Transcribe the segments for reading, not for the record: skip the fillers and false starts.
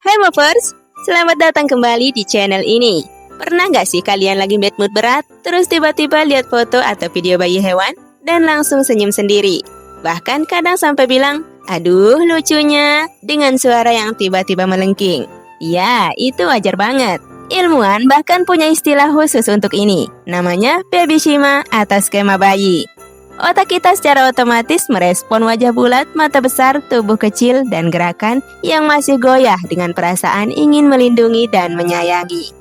Hai Movers, selamat datang kembali di channel ini. Pernah nggak sih kalian lagi bad mood berat, terus tiba-tiba lihat foto atau video bayi hewan, dan langsung senyum sendiri? Bahkan kadang sampai bilang, aduh lucunya, dengan suara yang tiba-tiba melengking. Ya, itu wajar banget. Ilmuwan bahkan punya istilah khusus untuk ini, namanya baby shima atau skema bayi. Otak kita secara otomatis merespon wajah bulat, mata besar, tubuh kecil, dan gerakan yang masih goyah dengan perasaan ingin melindungi dan menyayangi.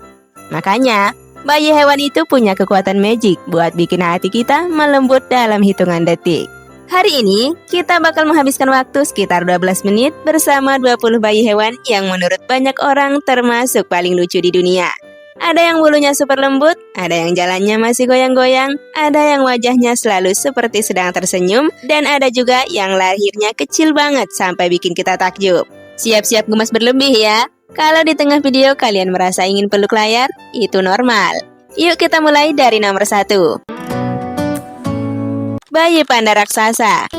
Makanya, bayi hewan itu punya kekuatan magic buat bikin hati kita melembut dalam hitungan detik. Hari ini, kita bakal menghabiskan waktu sekitar 12 menit bersama 20 bayi hewan yang menurut banyak orang termasuk paling lucu di dunia. Ada yang bulunya super lembut, ada yang jalannya masih goyang-goyang, ada yang wajahnya selalu seperti sedang tersenyum, dan ada juga yang lahirnya kecil banget sampai bikin kita takjub. Siap-siap gemas berlebih ya. Kalau di tengah video kalian merasa ingin peluk layar, itu normal. Yuk kita mulai dari nomor 1. Bayi panda raksasa.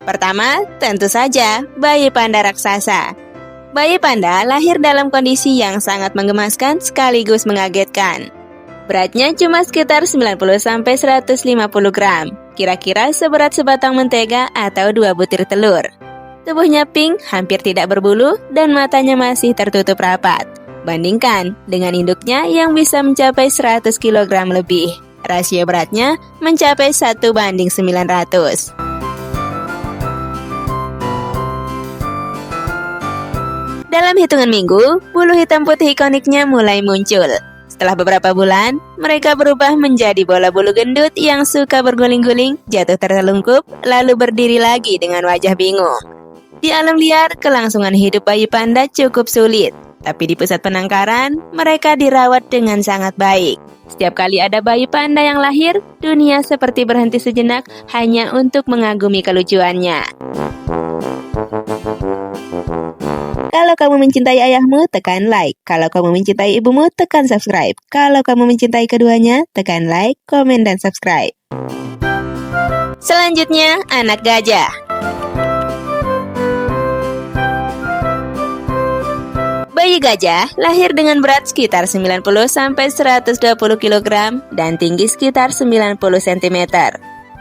Pertama, tentu saja bayi panda raksasa. Bayi panda lahir dalam kondisi yang sangat menggemaskan sekaligus mengagetkan. Beratnya cuma sekitar 90-150 gram, kira-kira seberat sebatang mentega atau 2 butir telur. Tubuhnya pink, hampir tidak berbulu, dan matanya masih tertutup rapat. Bandingkan dengan induknya yang bisa mencapai 100 kg lebih. Rasio beratnya mencapai 1:900. Dalam hitungan minggu, bulu hitam putih ikoniknya mulai muncul. Setelah beberapa bulan, mereka berubah menjadi bola bulu gendut yang suka berguling-guling, jatuh tertelungkup, lalu berdiri lagi dengan wajah bingung. Di alam liar, kelangsungan hidup bayi panda cukup sulit. Tapi di pusat penangkaran, mereka dirawat dengan sangat baik. Setiap kali ada bayi panda yang lahir, dunia seperti berhenti sejenak hanya untuk mengagumi kelucuannya. Kalau kamu mencintai ayahmu, tekan like. Kalau kamu mencintai ibumu, tekan subscribe. Kalau kamu mencintai keduanya, tekan like, komen, dan subscribe. Selanjutnya, anak gajah. Bayi gajah lahir dengan berat sekitar 90-120 kg dan tinggi sekitar 90 cm.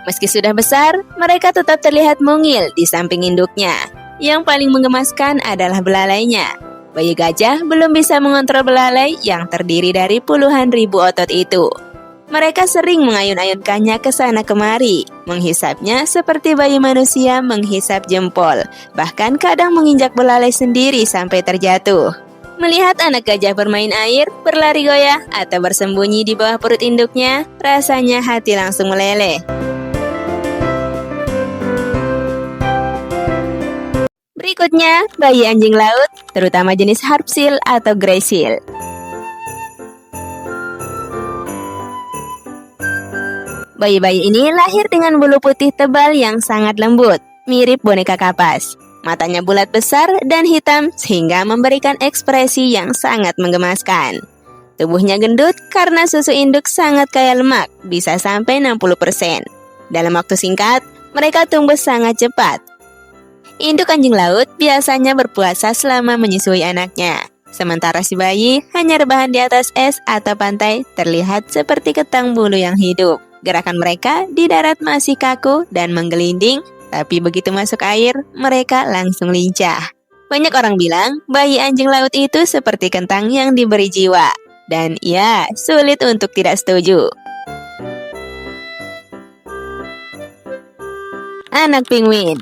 Meski sudah besar, mereka tetap terlihat mungil di samping induknya. Yang paling menggemaskan adalah belalainya. Bayi gajah belum bisa mengontrol belalai yang terdiri dari puluhan ribu otot itu. Mereka sering mengayun-ayunkannya ke sana kemari, menghisapnya seperti bayi manusia menghisap jempol, bahkan kadang menginjak belalai sendiri sampai terjatuh. Melihat anak gajah bermain air, berlari goyah, atau bersembunyi di bawah perut induknya, rasanya hati langsung meleleh. Berikutnya, bayi anjing laut, terutama jenis harpsil atau grey seal. Bayi-bayi ini lahir dengan bulu putih tebal yang sangat lembut, mirip boneka kapas. Matanya bulat besar dan hitam sehingga memberikan ekspresi yang sangat menggemaskan. Tubuhnya gendut karena susu induk sangat kaya lemak, bisa sampai 60%. Dalam waktu singkat, mereka tumbuh sangat cepat. Induk anjing laut biasanya berpuasa selama menyusui anaknya. Sementara si bayi hanya rebahan di atas es atau pantai, terlihat seperti ketang bulu yang hidup. Gerakan mereka di darat masih kaku dan menggelinding, tapi begitu masuk air, mereka langsung lincah. Banyak orang bilang bayi anjing laut itu seperti kentang yang diberi jiwa. Dan ya, sulit untuk tidak setuju. Anak penguin.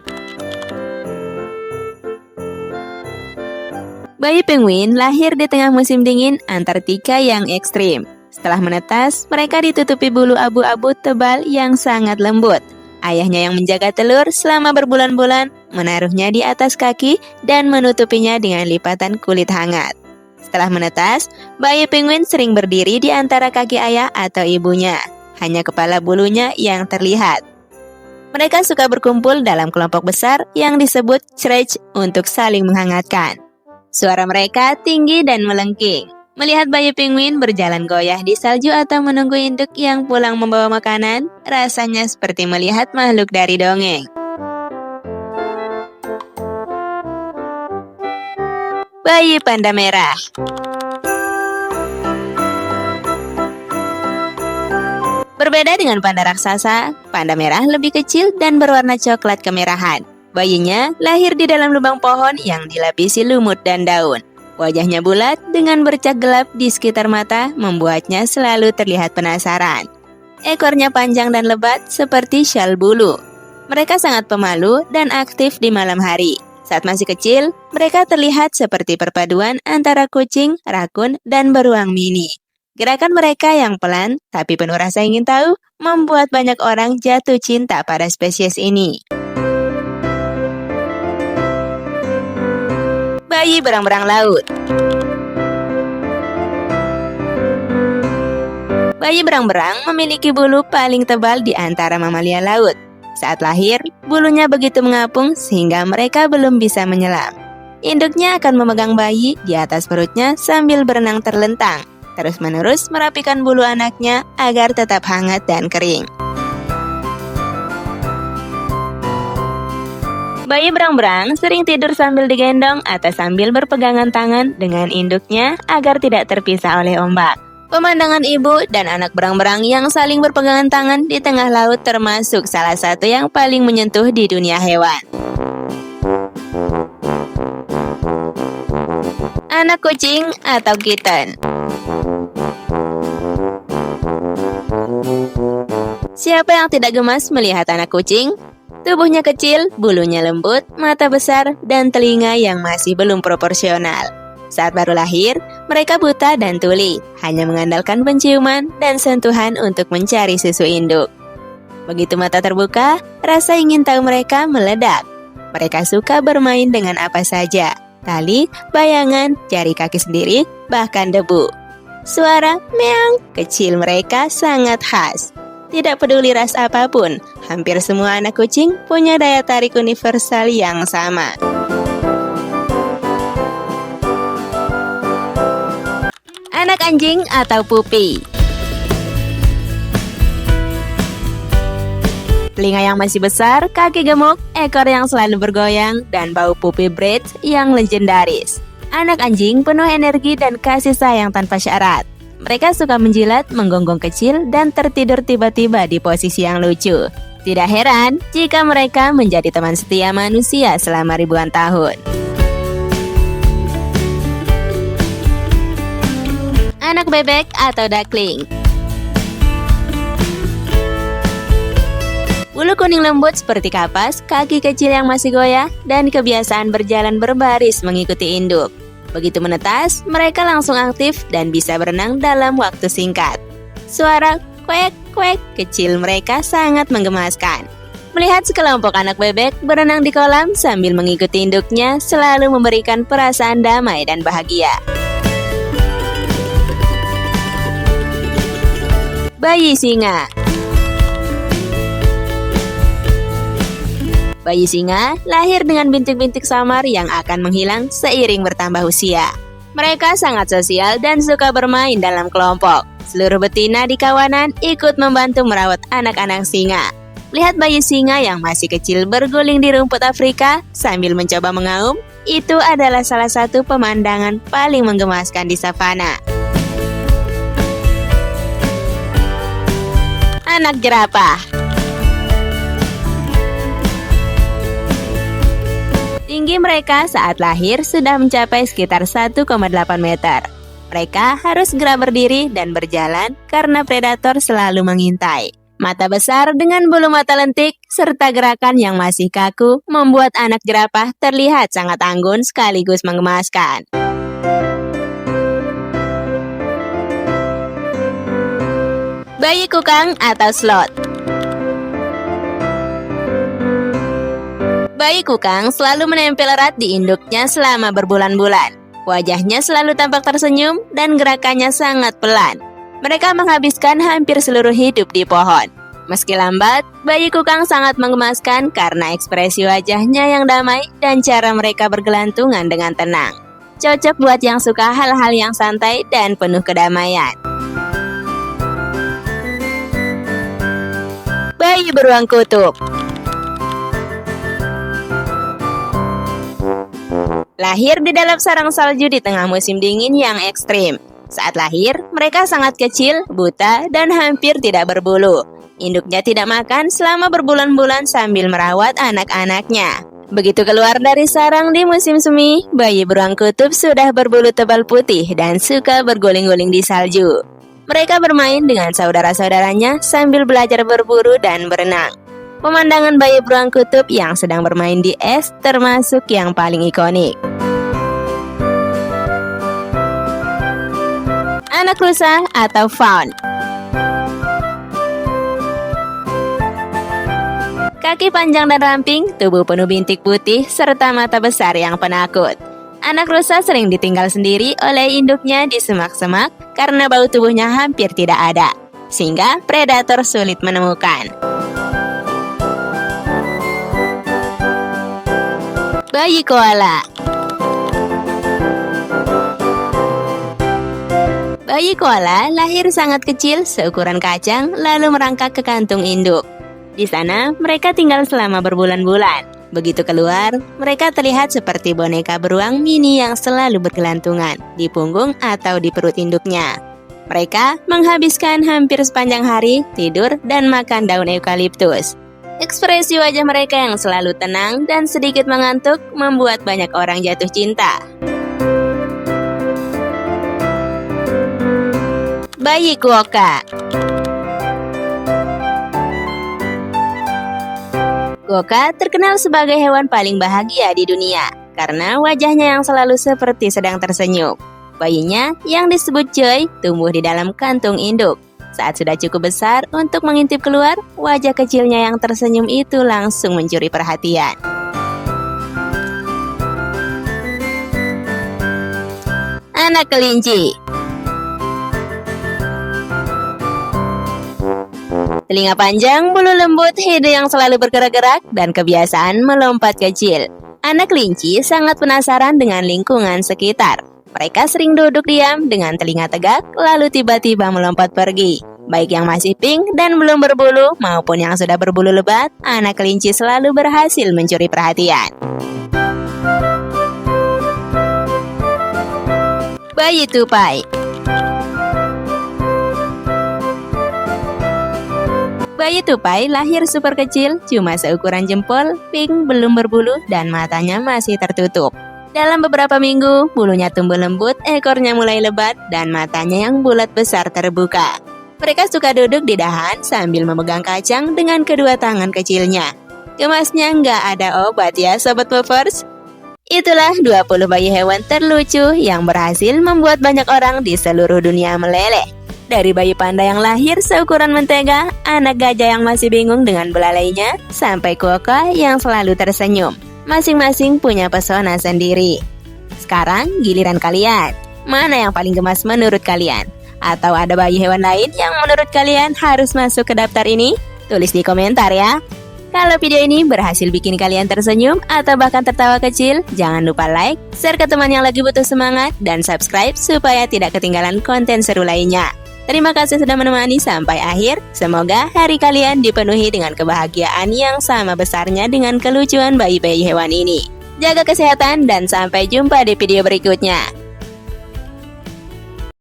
Bayi penguin lahir di tengah musim dingin Antartika yang ekstrim. Setelah menetas, mereka ditutupi bulu abu-abu tebal yang sangat lembut. Ayahnya yang menjaga telur selama berbulan-bulan, menaruhnya di atas kaki dan menutupinya dengan lipatan kulit hangat. Setelah menetas, bayi penguin sering berdiri di antara kaki ayah atau ibunya. Hanya kepala bulunya yang terlihat. Mereka suka berkumpul dalam kelompok besar yang disebut stretch untuk saling menghangatkan. Suara mereka tinggi dan melengking. Melihat bayi penguin berjalan goyah di salju atau menunggu induk yang pulang membawa makanan, rasanya seperti melihat makhluk dari dongeng. Bayi panda merah. Berbeda dengan panda raksasa, panda merah lebih kecil dan berwarna coklat kemerahan. Bayinya lahir di dalam lubang pohon yang dilapisi lumut dan daun. Wajahnya bulat dengan bercak gelap di sekitar mata membuatnya selalu terlihat penasaran. Ekornya panjang dan lebat seperti syal bulu. Mereka sangat pemalu dan aktif di malam hari. Saat masih kecil, mereka terlihat seperti perpaduan antara kucing, rakun, dan beruang mini. Gerakan mereka yang pelan tapi penuh rasa ingin tahu membuat banyak orang jatuh cinta pada spesies ini. Bayi berang-berang laut. Bayi berang-berang memiliki bulu paling tebal di antara mamalia laut. Saat lahir, bulunya begitu mengapung sehingga mereka belum bisa menyelam. Induknya akan memegang bayi di atas perutnya sambil berenang terlentang, terus-menerus merapikan bulu anaknya agar tetap hangat dan kering. Bayi berang-berang sering tidur sambil digendong atau sambil berpegangan tangan dengan induknya agar tidak terpisah oleh ombak. Pemandangan ibu dan anak berang-berang yang saling berpegangan tangan di tengah laut termasuk salah satu yang paling menyentuh di dunia hewan. Anak kucing atau kitten. Siapa yang tidak gemas melihat anak kucing? Tubuhnya kecil, bulunya lembut, mata besar, dan telinga yang masih belum proporsional. Saat baru lahir, mereka buta dan tuli, hanya mengandalkan penciuman dan sentuhan untuk mencari susu induk. Begitu mata terbuka, rasa ingin tahu mereka meledak. Mereka suka bermain dengan apa saja, tali, bayangan, jari kaki sendiri, bahkan debu. Suara meong kecil mereka sangat khas. Tidak peduli ras apapun, hampir semua anak kucing punya daya tarik universal yang sama. Anak anjing atau pupi. Telinga yang masih besar, kaki gemuk, ekor yang selalu bergoyang, dan bau pupi braids yang legendaris. Anak anjing penuh energi dan kasih sayang tanpa syarat. Mereka suka menjilat, menggonggong kecil, dan tertidur tiba-tiba di posisi yang lucu. Tidak heran jika mereka menjadi teman setia manusia selama ribuan tahun. Anak bebek atau duckling. Bulu kuning lembut seperti kapas, kaki kecil yang masih goyah, dan kebiasaan berjalan berbaris mengikuti induk. Begitu menetas, mereka langsung aktif dan bisa berenang dalam waktu singkat. Suara kuek-kuek kecil mereka sangat menggemaskan. Melihat sekelompok anak bebek berenang di kolam sambil mengikuti induknya selalu memberikan perasaan damai dan bahagia. Bayi singa. Bayi singa lahir dengan bintik-bintik samar yang akan menghilang seiring bertambah usia. Mereka sangat sosial dan suka bermain dalam kelompok. Seluruh betina di kawanan ikut membantu merawat anak-anak singa. Lihat bayi singa yang masih kecil berguling di rumput Afrika sambil mencoba mengaum, itu adalah salah satu pemandangan paling menggemaskan di savana. Anak jerapah. Tinggi mereka saat lahir sudah mencapai sekitar 1,8 meter. Mereka harus segera berdiri dan berjalan karena predator selalu mengintai. Mata besar dengan bulu mata lentik serta gerakan yang masih kaku membuat anak jerapah terlihat sangat anggun sekaligus menggemaskan. Bayi kukang atau sloth. Bayi kukang selalu menempel erat di induknya selama berbulan-bulan. Wajahnya selalu tampak tersenyum dan gerakannya sangat pelan. Mereka menghabiskan hampir seluruh hidup di pohon. Meski lambat, bayi kukang sangat menggemaskan karena ekspresi wajahnya yang damai dan cara mereka bergelantungan dengan tenang. Cocok buat yang suka hal-hal yang santai dan penuh kedamaian. Bayi beruang kutub. Lahir di dalam sarang salju di tengah musim dingin yang ekstrim. Saat lahir, mereka sangat kecil, buta, dan hampir tidak berbulu. Induknya tidak makan selama berbulan-bulan sambil merawat anak-anaknya. Begitu keluar dari sarang di musim semi, bayi beruang kutub sudah berbulu tebal putih dan suka berguling-guling di salju. Mereka bermain dengan saudara-saudaranya sambil belajar berburu dan berenang. Pemandangan bayi beruang kutub yang sedang bermain di es termasuk yang paling ikonik. Anak rusa atau faun. Kaki panjang dan ramping, tubuh penuh bintik putih, serta mata besar yang penakut. Anak rusa sering ditinggal sendiri oleh induknya di semak-semak karena bau tubuhnya hampir tidak ada, sehingga predator sulit menemukan. Bayi koala. Bayi koala lahir sangat kecil, seukuran kacang, lalu merangkak ke kantung induk. Di sana, mereka tinggal selama berbulan-bulan. Begitu keluar, mereka terlihat seperti boneka beruang mini yang selalu bergelantungan di punggung atau di perut induknya. Mereka menghabiskan hampir sepanjang hari tidur dan makan daun eukaliptus. Ekspresi wajah mereka yang selalu tenang dan sedikit mengantuk membuat banyak orang jatuh cinta. Bayi quokka. Quokka terkenal sebagai hewan paling bahagia di dunia karena wajahnya yang selalu seperti sedang tersenyum. Bayinya yang disebut Joy tumbuh di dalam kantung induk. Saat sudah cukup besar untuk mengintip keluar, wajah kecilnya yang tersenyum itu langsung mencuri perhatian. Anak kelinci. Telinga panjang, bulu lembut, hidung yang selalu bergerak-gerak, dan kebiasaan melompat kecil. Anak kelinci sangat penasaran dengan lingkungan sekitar. Mereka sering duduk diam dengan telinga tegak, lalu tiba-tiba melompat pergi. Baik yang masih pink dan belum berbulu maupun yang sudah berbulu lebat, anak kelinci selalu berhasil mencuri perhatian. Bayi tupai. Bayi tupai lahir super kecil, cuma seukuran jempol, pink, belum berbulu, dan matanya masih tertutup. Dalam beberapa minggu, bulunya tumbuh lembut, ekornya mulai lebat, dan matanya yang bulat besar terbuka. Mereka suka duduk di dahan sambil memegang kacang dengan kedua tangan kecilnya. Gemasnya nggak ada obat ya Sobat Movers. Itulah 20 bayi hewan terlucu yang berhasil membuat banyak orang di seluruh dunia meleleh. Dari bayi panda yang lahir seukuran mentega, anak gajah yang masih bingung dengan belalainya, sampai quokka yang selalu tersenyum. Masing-masing punya pesona sendiri. Sekarang giliran kalian. Mana yang paling gemas menurut kalian? Atau ada bayi hewan lain yang menurut kalian harus masuk ke daftar ini? Tulis di komentar ya. Kalau video ini berhasil bikin kalian tersenyum atau bahkan tertawa kecil, jangan lupa like, share ke teman yang lagi butuh semangat, dan subscribe supaya tidak ketinggalan konten seru lainnya. Terima kasih sudah menemani sampai akhir. Semoga hari kalian dipenuhi dengan kebahagiaan yang sama besarnya dengan kelucuan bayi-bayi hewan ini. Jaga kesehatan dan sampai jumpa di video berikutnya.